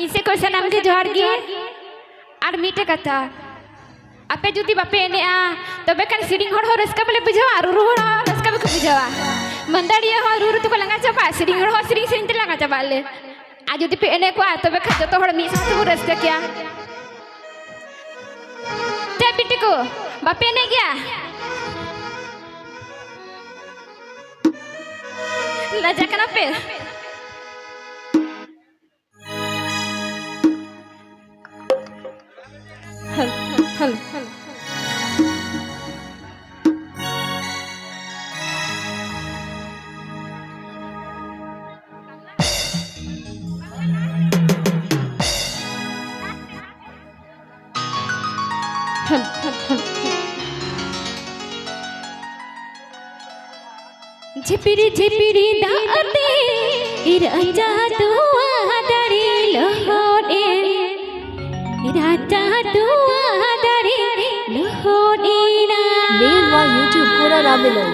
इसे को सनाम के जोहार गे और मीटे कथा आपे जुदी बापे एने तबे कान सिरिंग हर हो रस्का बले बुझावा रुरु हर रस्का बे बुझावा मंदाड़िया हो रुरु तो को लंगा चाबा सिरिंग हर हो सिरिंग सिरिंग ते लंगा चाबा ले आ जुदी पे एने को तबे खा जतो हर मी साथ को रस्का क्या ते बिटी को बापे एने गया लजा कना पे हल हल हल झिपिरी झिपिरी दाते इराजा दुआ दरे लोने इराजा दुआ दरे लोने ना मेवा यूट्यूब पूरा राबिलो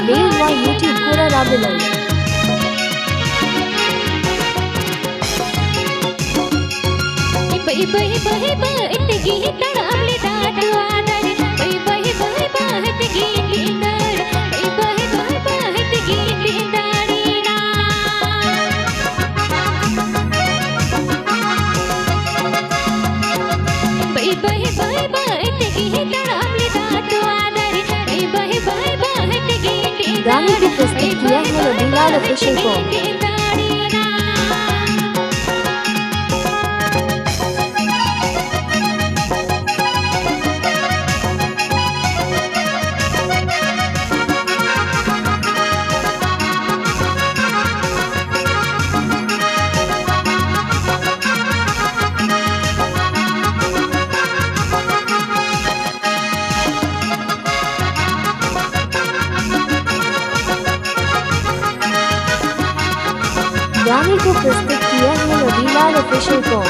मेवा यूट्यूब पूरा राबिलो बही बही बही बहत गी तड़ावले दादू आदर बही बही बही बहत गी लीदर बही बही बही बहत गी लीदरी ना बही बही बही बहत गी तड़ावले दादू आदर बही बही बही बहत गी गाने की प्रस्तुत किया है रविलाल ऑफिशियल को गाने को प्रस्तुत किया है रविलाल ऑफिशियल को।